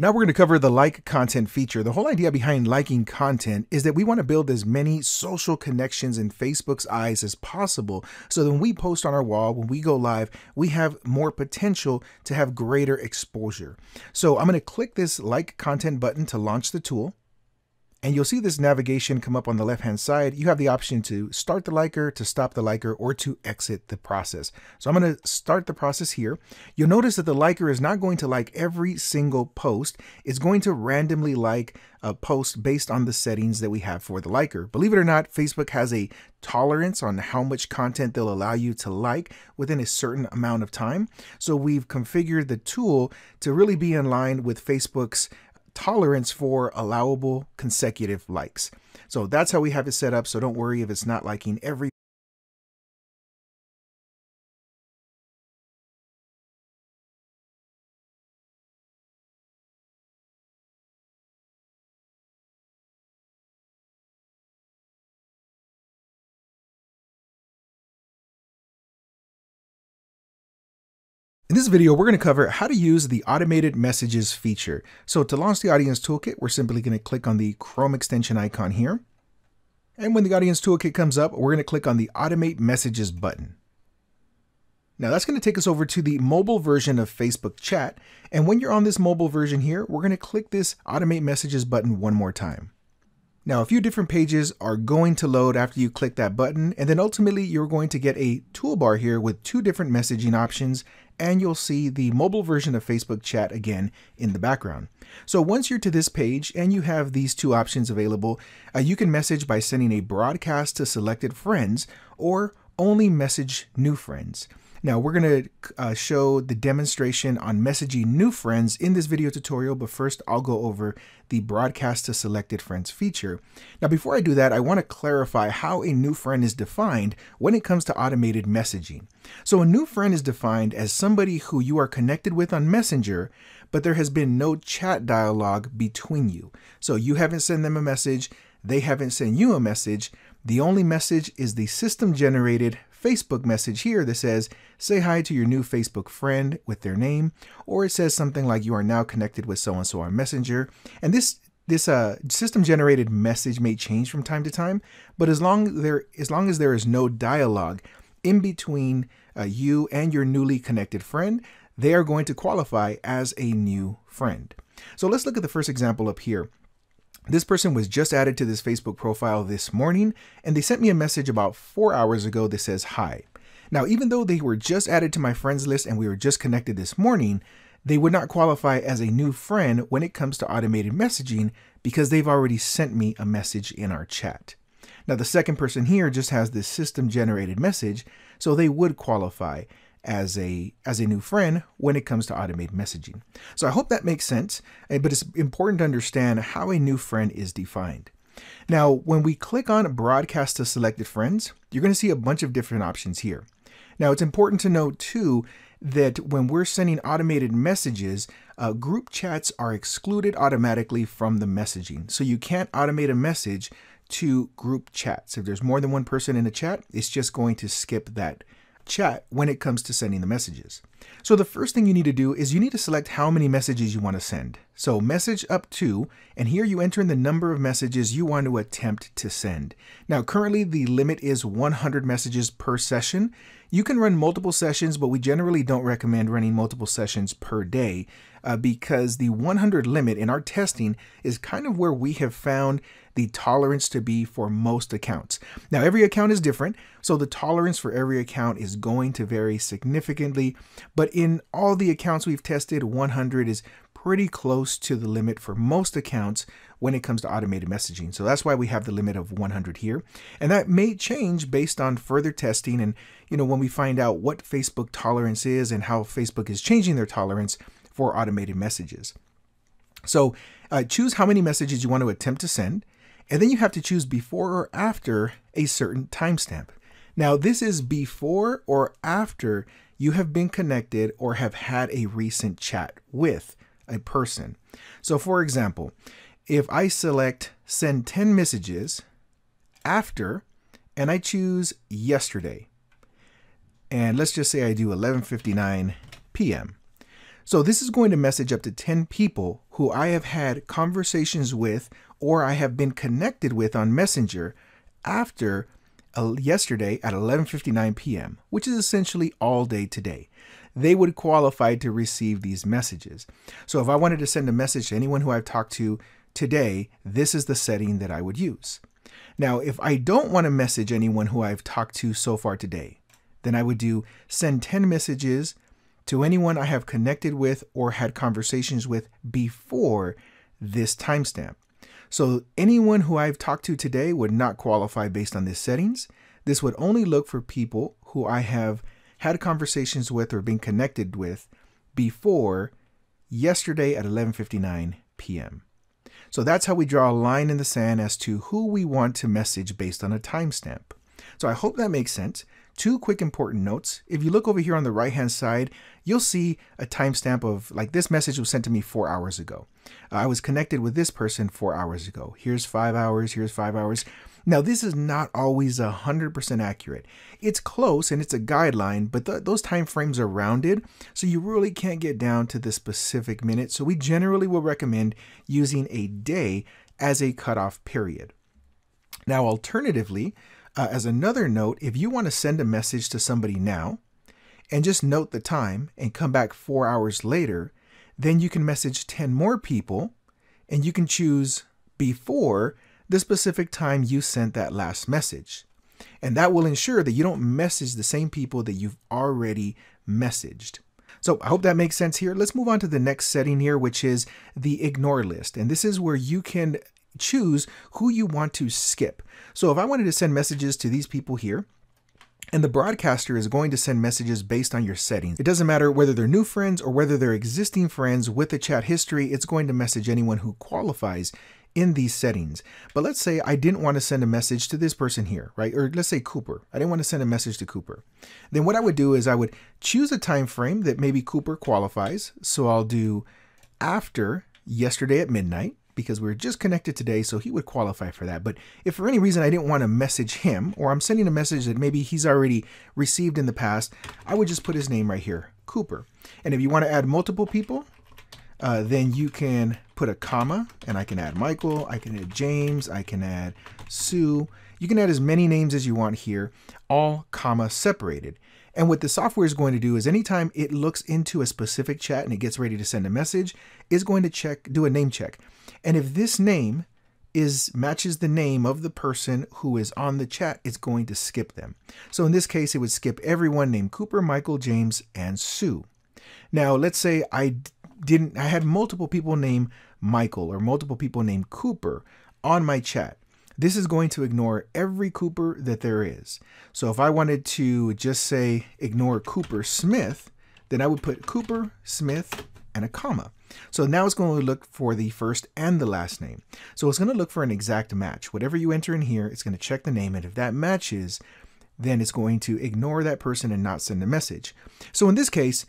Now we're going to cover the like content feature. The whole idea behind liking content is that we want to build as many social connections in Facebook's eyes as possible, so that when we post on our wall, when we go live, we have more potential to have greater exposure. So I'm going to click this like content button to launch the tool. And you'll see this navigation come up on the left-hand side. You have the option to start the liker, to stop the liker, or to exit the process. So I'm going to start the process here. You'll notice that the liker is not going to like every single post. It's going to randomly like a post based on the settings that we have for the liker. Believe it or not, Facebook has a tolerance on how much content they'll allow you to like within a certain amount of time. So we've configured the tool to really be in line with Facebook's tolerance for allowable consecutive likes. So that's how we have it set up. So don't worry if it's not liking every. In this video, we're going to cover how to use the automated messages feature. So to launch the audience toolkit, we're simply going to click on the Chrome extension icon here. And when the audience toolkit comes up, we're going to click on the automate messages button. Now that's going to take us over to the mobile version of Facebook chat. And when you're on this mobile version here, we're going to click this automate messages button one more time. Now, a few different pages are going to load after you click that button, and then ultimately you're going to get a toolbar here with two different messaging options, and you'll see the mobile version of Facebook chat again in the background. So once you're to this page and you have these two options available, you can message by sending a broadcast to selected friends or only message new friends. Now we're going to show the demonstration on messaging new friends in this video tutorial, but first I'll go over the broadcast to selected friends feature. Now before I do that, I want to clarify how a new friend is defined when it comes to automated messaging. So a new friend is defined as somebody who you are connected with on Messenger, but there has been no chat dialogue between you. So you haven't sent them a message, they haven't sent you a message. The only message is the system generated Facebook message here that says, say hi to your new Facebook friend with their name, or it says something like you are now connected with so-and-so on Messenger. And this system generated message may change from time to time, but as long as there is no dialogue in between you and your newly connected friend, they are going to qualify as a new friend. So let's look at the first example up here. This person was just added to this Facebook profile this morning, and they sent me a message about 4 hours ago that says hi. Now, even though they were just added to my friends list and we were just connected this morning, they would not qualify as a new friend when it comes to automated messaging because they've already sent me a message in our chat. Now, the second person here just has this system generated message, so they would qualify as a new friend when it comes to automated messaging. So I hope that makes sense, but it's important to understand how a new friend is defined. Now, when we click on broadcast to selected friends, you're going to see a bunch of different options here. Now, it's important to note too that when we're sending automated messages, group chats are excluded automatically from the messaging. So you can't automate a message to group chats. If there's more than one person in a chat, it's just going to skip that chat when it comes to sending the messages. So the first thing you need to do is you need to select how many messages you want to send. So message up to, and here you enter in the number of messages you want to attempt to send. Now currently the limit is 100 messages per session. You can run multiple sessions, but we generally don't recommend running multiple sessions per day because the 100 limit in our testing is kind of where we have found the tolerance to be for most accounts. Now every account is different, so the tolerance for every account is going to vary significantly, but in all the accounts we've tested, 100 is pretty close to the limit for most accounts when it comes to automated messaging. So that's why we have the limit of 100 here. And that may change based on further testing and, when we find out what Facebook tolerance is and how Facebook is changing their tolerance for automated messages. So choose how many messages you want to attempt to send, and then you have to choose before or after a certain timestamp. Now this is before or after you have been connected or have had a recent chat with a person. So for example, if I select send 10 messages after, and I choose yesterday, and let's just say I do 11:59 p.m. So this is going to message up to 10 people who I have had conversations with or I have been connected with on Messenger after yesterday at 11:59 p.m., which is essentially all day today. They would qualify to receive these messages. So if I wanted to send a message to anyone who I've talked to today, this is the setting that I would use. Now, if I don't want to message anyone who I've talked to so far today, then I would do send 10 messages to anyone I have connected with or had conversations with before this timestamp. So anyone who I've talked to today would not qualify based on these settings. This would only look for people who I have had conversations with or been connected with before yesterday at 11:59 p.m. So that's how we draw a line in the sand as to who we want to message based on a timestamp. So I hope that makes sense. Two quick important notes. If you look over here on the right-hand side, you'll see a timestamp of, like, this message was sent to me 4 hours ago. I was connected with this person 4 hours ago. Here's 5 hours, here's 5 hours. Now, this is not always 100% accurate. It's close and it's a guideline, but those time frames are rounded, so you really can't get down to the specific minute. So we generally will recommend using a day as a cutoff period. Now, alternatively, as another note, if you want to send a message to somebody now and just note the time and come back 4 hours later, then you can message 10 more people and you can choose before the specific time you sent that last message. And that will ensure that you don't message the same people that you've already messaged. So I hope that makes sense here. Let's move on to the next setting here, which is the ignore list. And this is where you can choose who you want to skip. So if I wanted to send messages to these people here, and the broadcaster is going to send messages based on your settings. It doesn't matter whether they're new friends or whether they're existing friends with the chat history, it's going to message anyone who qualifies in these settings. But let's say I didn't want to send a message to this person here, right? Or let's say Cooper. I didn't want to send a message to Cooper. Then what I would do is I would choose a time frame that maybe Cooper qualifies. So I'll do after yesterday at midnight, because we're just connected today, so he would qualify for that. But if for any reason I didn't want to message him, or I'm sending a message that maybe he's already received in the past, I would just put his name right here, Cooper. And if you want to add multiple people, then you can put a comma, and I can add Michael, I can add James, I can add Sue. You can add as many names as you want here, all comma separated. And what the software is going to do is anytime it looks into a specific chat and it gets ready to send a message, it's going to do a name check. And if this name matches the name of the person who is on the chat, it's going to skip them. So in this case, it would skip everyone named Cooper, Michael, James, and Sue. Now, let's say I had multiple people named Michael or multiple people named Cooper on my chat. This is going to ignore every Cooper that there is. So if I wanted to just say ignore Cooper Smith, then I would put Cooper Smith and a comma. So now it's going to look for the first and the last name. So it's going to look for an exact match. Whatever you enter in here, it's going to check the name. And if that matches, then it's going to ignore that person and not send a message. So in this case,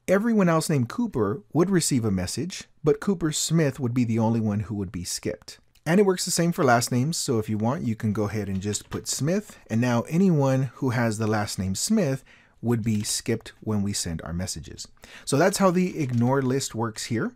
everyone else named Cooper would receive a message, but Cooper Smith would be the only one who would be skipped. And it works the same for last names. So if you want, you can go ahead and just put Smith. And now anyone who has the last name Smith would be skipped when we send our messages. So that's how the ignore list works here.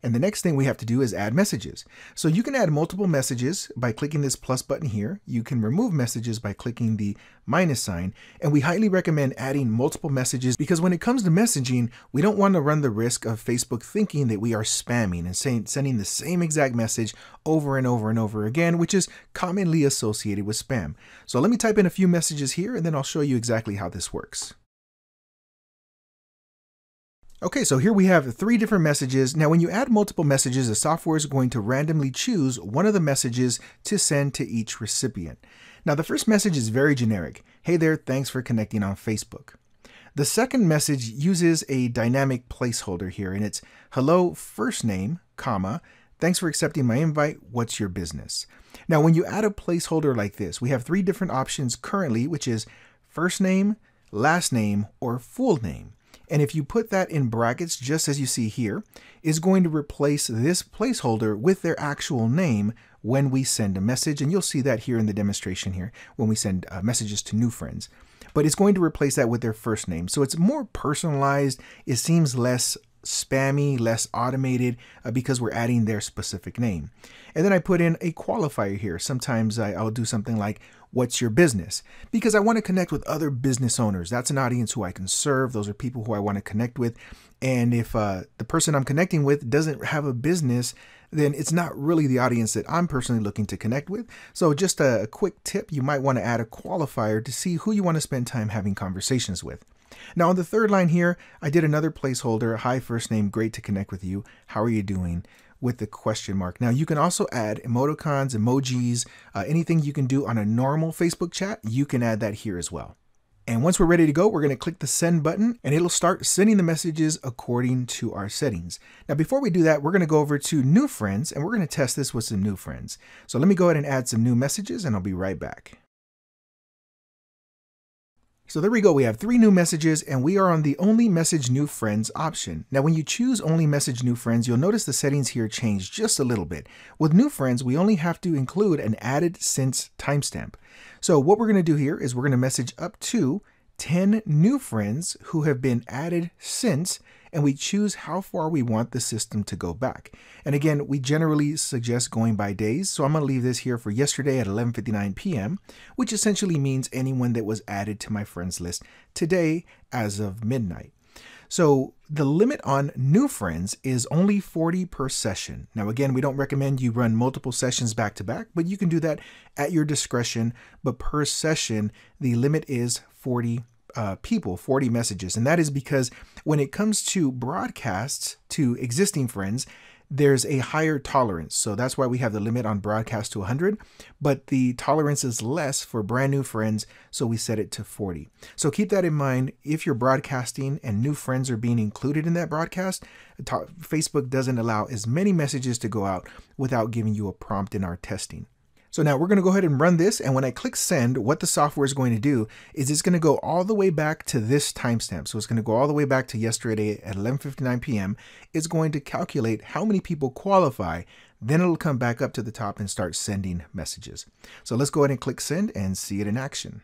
And the next thing we have to do is add messages. So you can add multiple messages by clicking this plus button here. You can remove messages by clicking the minus sign. And we highly recommend adding multiple messages because when it comes to messaging, we don't want to run the risk of Facebook thinking that we are spamming and sending the same exact message over and over and over again, which is commonly associated with spam. So let me type in a few messages here and then I'll show you exactly how this works. Okay, so here we have 3 different messages. Now, when you add multiple messages, the software is going to randomly choose one of the messages to send to each recipient. Now, the first message is very generic. Hey there, thanks for connecting on Facebook. The second message uses a dynamic placeholder here, and it's hello, first name, comma, thanks for accepting my invite, what's your business? Now, when you add a placeholder like this, we have 3 different options currently, which is first name, last name, or full name. And if you put that in brackets, just as you see here, is going to replace this placeholder with their actual name when we send a message. And you'll see that here in the demonstration here when we send messages to new friends. But it's going to replace that with their first name. So it's more personalized. It seems less spammy, less automated, because we're adding their specific name. And then I put in a qualifier here. Sometimes I'll do something like, what's your business? Because I want to connect with other business owners. That's an audience who I can serve. Those are people who I want to connect with. And if the person I'm connecting with doesn't have a business, then it's not really the audience that I'm personally looking to connect with. So just a quick tip, you might want to add a qualifier to see who you want to spend time having conversations with. Now on the third line here, I did another placeholder. Hi, first name, great to connect with you. How are you doing? With the question mark. Now you can also add emoticons, emojis, anything you can do on a normal Facebook chat, you can add that here as well. And once we're ready to go, we're going to click the send button and it'll start sending the messages according to our settings. Now, before we do that, we're going to go over to new friends and we're going to test this with some new friends. So let me go ahead and add some new messages and I'll be right back. So there we go. We have 3 new messages and we are on the only message new friends option. Now, when you choose only message new friends, you'll notice the settings here change just a little bit. With new friends, we only have to include an added since timestamp. So what we're going to do here is we're going to message up to 10 new friends who have been added since, and we choose how far we want the system to go back. And again, we generally suggest going by days. So I'm going to leave this here for yesterday at 11:59 p.m., which essentially means anyone that was added to my friends list today as of midnight. So the limit on new friends is only 40 per session. Now, again, we don't recommend you run multiple sessions back to back, but you can do that at your discretion. But per session, the limit is 40 people, 40 messages. And that is because when it comes to broadcasts to existing friends, there's a higher tolerance. So that's why we have the limit on broadcast to 100, but the tolerance is less for brand new friends. So we set it to 40. So keep that in mind. If you're broadcasting and new friends are being included in that broadcast, Facebook doesn't allow as many messages to go out without giving you a prompt in our testing. So now we're going to go ahead and run this. And when I click send, what the software is going to do is it's going to go all the way back to this timestamp. So it's going to go all the way back to yesterday at 11:59 p.m. It's going to calculate how many people qualify. Then it'll come back up to the top and start sending messages. So let's go ahead and click send and see it in action.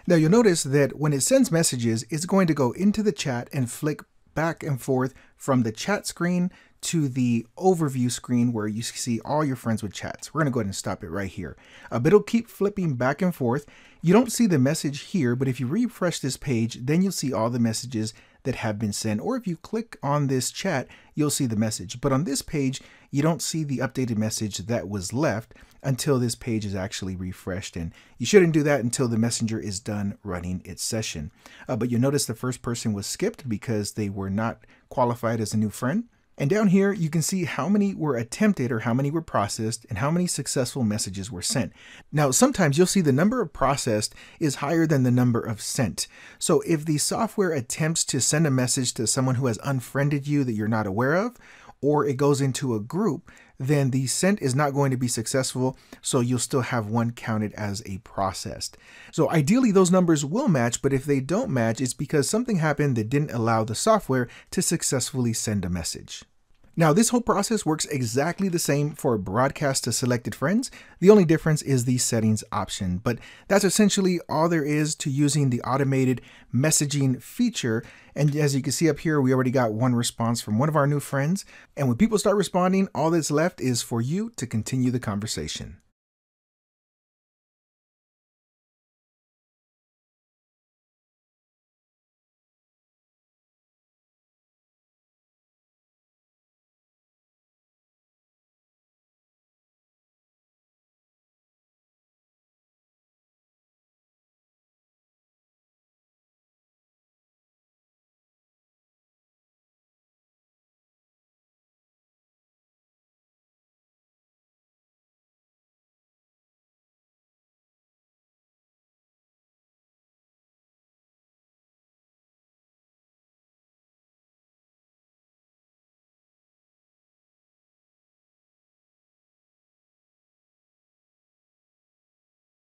Now you'll notice that when it sends messages, it's going to go into the chat and flick back and forth from the chat screen to the overview screen where you see all your friends with chats. We're going to go ahead and stop it right here. But it'll keep flipping back and forth. You don't see the message here, but if you refresh this page, then you'll see all the messages that have been sent. Or if you click on this chat, you'll see the message. But on this page, you don't see the updated message that was left until this page is actually refreshed. And you shouldn't do that until the messenger is done running its session. But you'll notice the first person was skipped because they were not qualified as a new friend. And down here, you can see how many were attempted or how many were processed and how many successful messages were sent. Now, sometimes you'll see the number of processed is higher than the number of sent. So if the software attempts to send a message to someone who has unfriended you that you're not aware of, or it goes into a group, then the sent is not going to be successful. So you'll still have one counted as a processed. So ideally those numbers will match, but if they don't match, it's because something happened that didn't allow the software to successfully send a message. Now, this whole process works exactly the same for broadcast to selected friends. The only difference is the settings option, but that's essentially all there is to using the automated messaging feature. And as you can see up here, we already got one response from one of our new friends. And when people start responding, all that's left is for you to continue the conversation.